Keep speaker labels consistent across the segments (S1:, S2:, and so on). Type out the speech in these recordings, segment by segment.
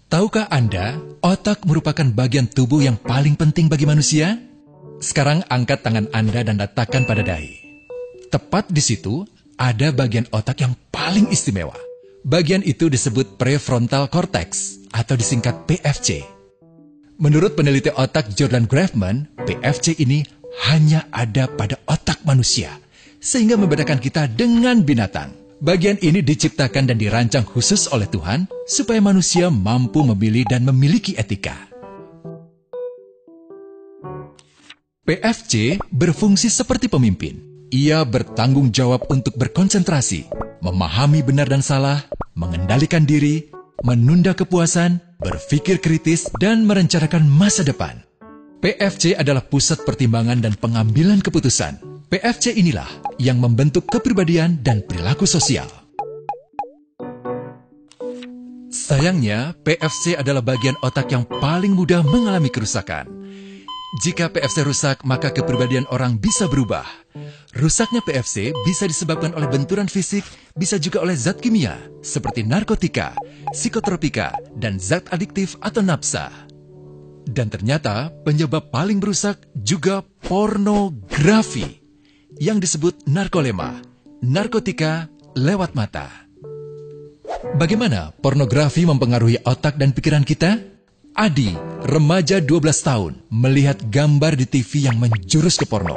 S1: Tahukah Anda, otak merupakan bagian tubuh yang paling penting bagi manusia? Sekarang angkat tangan Anda dan letakkan pada dahi. Tepat di situ, ada bagian otak yang paling istimewa. Bagian itu disebut prefrontal cortex, atau disingkat PFC. Menurut peneliti otak Jordan Grafman, PFC ini hanya ada pada otak manusia, sehingga membedakan kita dengan binatang. Bagian ini diciptakan dan dirancang khusus oleh Tuhan supaya manusia mampu memilih dan memiliki etika. PFC berfungsi seperti pemimpin. Ia bertanggung jawab untuk berkonsentrasi, memahami benar dan salah, mengendalikan diri, menunda kepuasan, berpikir kritis, dan merencanakan masa depan. PFC adalah pusat pertimbangan dan pengambilan keputusan. PFC inilah yang membentuk kepribadian dan perilaku sosial. Sayangnya, PFC adalah bagian otak yang paling mudah mengalami kerusakan. Jika PFC rusak, maka kepribadian orang bisa berubah. Rusaknya PFC bisa disebabkan oleh benturan fisik, bisa juga oleh zat kimia, seperti narkotika, psikotropika, dan zat adiktif atau nafsa. Dan ternyata penyebab paling merusak juga pornografi, yang disebut narkolema, narkotika lewat mata. Bagaimana pornografi mempengaruhi otak dan pikiran kita? Adi, remaja 12 tahun, melihat gambar di TV yang menjurus ke porno.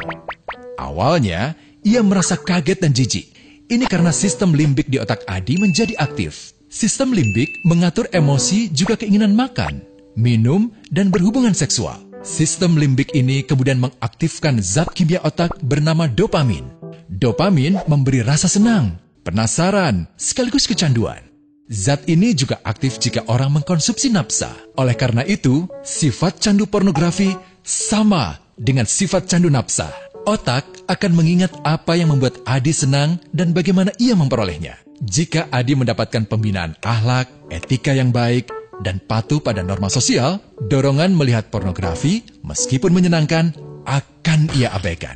S1: Awalnya, ia merasa kaget dan jijik. Ini karena sistem limbik di otak Adi menjadi aktif. Sistem limbik mengatur emosi juga keinginan makan, minum, dan berhubungan seksual. Sistem limbik ini kemudian mengaktifkan zat kimia otak bernama dopamin. Dopamin memberi rasa senang, penasaran, sekaligus kecanduan. Zat ini juga aktif jika orang mengkonsumsi nafsa. Oleh karena itu, sifat candu pornografi sama dengan sifat candu nafsa. Otak akan mengingat apa yang membuat Adi senang dan bagaimana ia memperolehnya. Jika Adi mendapatkan pembinaan akhlak, etika yang baik, dan patuh pada norma sosial, dorongan melihat pornografi, meskipun menyenangkan, akan ia abaikan.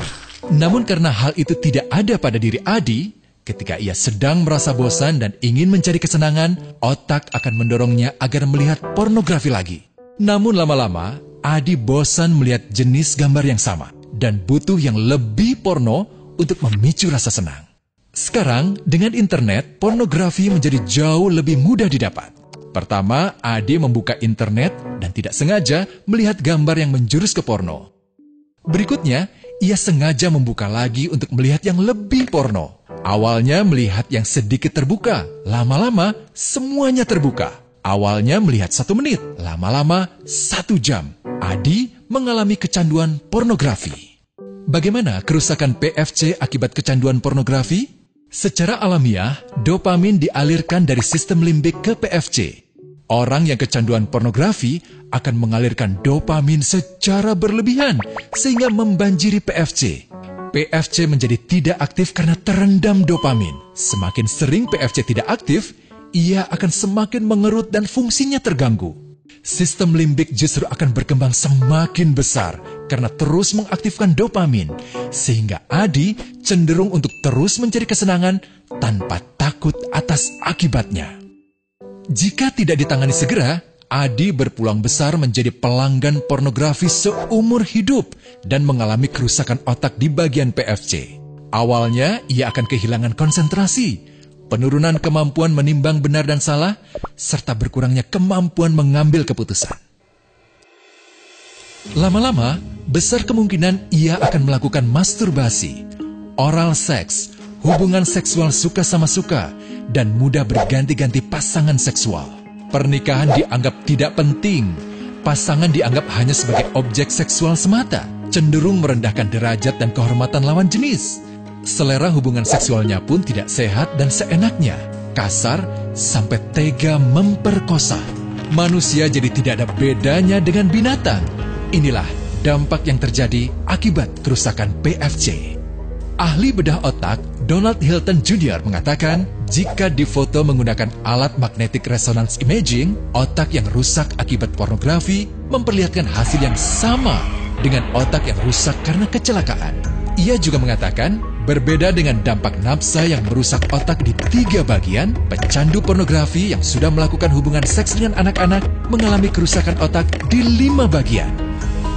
S1: Namun karena hal itu tidak ada pada diri Adi, ketika ia sedang merasa bosan dan ingin mencari kesenangan, otak akan mendorongnya agar melihat pornografi lagi. Namun lama-lama, Adi bosan melihat jenis gambar yang sama, dan butuh yang lebih porno untuk memicu rasa senang. Sekarang, dengan internet, pornografi menjadi jauh lebih mudah didapat. Pertama, Adi membuka internet dan tidak sengaja melihat gambar yang menjurus ke porno. Berikutnya, ia sengaja membuka lagi untuk melihat yang lebih porno. Awalnya melihat yang sedikit terbuka, lama-lama semuanya terbuka. Awalnya melihat 1 menit, lama-lama 1 jam. Adi mengalami kecanduan pornografi. Bagaimana kerusakan PFC akibat kecanduan pornografi? Secara alamiah, dopamin dialirkan dari sistem limbik ke PFC. Orang yang kecanduan pornografi akan mengalirkan dopamin secara berlebihan sehingga membanjiri PFC. PFC menjadi tidak aktif karena terendam dopamin. Semakin sering PFC tidak aktif, ia akan semakin mengerut dan fungsinya terganggu. Sistem limbik justru akan berkembang semakin besar karena terus mengaktifkan dopamin, sehingga Adi cenderung untuk terus mencari kesenangan tanpa takut atas akibatnya. Jika tidak ditangani segera, Adi berpeluang besar menjadi pelanggan pornografi seumur hidup dan mengalami kerusakan otak di bagian PFC. Awalnya, ia akan kehilangan konsentrasi, penurunan kemampuan menimbang benar dan salah, serta berkurangnya kemampuan mengambil keputusan. Lama-lama, besar kemungkinan ia akan melakukan masturbasi, oral seks, hubungan seksual suka sama suka, dan mudah berganti-ganti pasangan seksual. Pernikahan dianggap tidak penting. Pasangan dianggap hanya sebagai objek seksual semata, cenderung merendahkan derajat dan kehormatan lawan jenis. Selera hubungan seksualnya pun tidak sehat dan seenaknya, kasar sampai tega memperkosa. Manusia jadi tidak ada bedanya dengan binatang. Inilah dampak yang terjadi akibat kerusakan PFC. Ahli bedah otak Donald Hilton Jr. mengatakan, jika difoto menggunakan alat magnetic resonance imaging, otak yang rusak akibat pornografi memperlihatkan hasil yang sama dengan otak yang rusak karena kecelakaan. Ia juga mengatakan, Berbeda dengan dampak nafsa yang merusak otak di 3 bagian, pecandu pornografi yang sudah melakukan hubungan seks dengan anak-anak mengalami kerusakan otak di 5 bagian.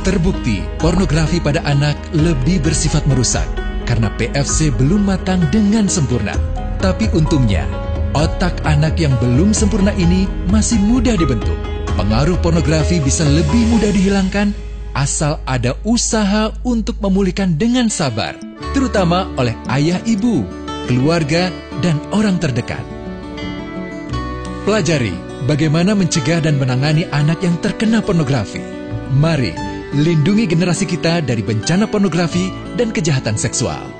S1: Terbukti, pornografi pada anak lebih bersifat merusak karena PFC belum matang dengan sempurna. Tapi untungnya, otak anak yang belum sempurna ini masih mudah dibentuk. Pengaruh pornografi bisa lebih mudah dihilangkan asal ada usaha untuk memulihkan dengan sabar, terutama oleh ayah ibu, keluarga, dan orang terdekat. Pelajari bagaimana mencegah dan menangani anak yang terkena pornografi. Mari lindungi generasi kita dari bencana pornografi dan kejahatan seksual.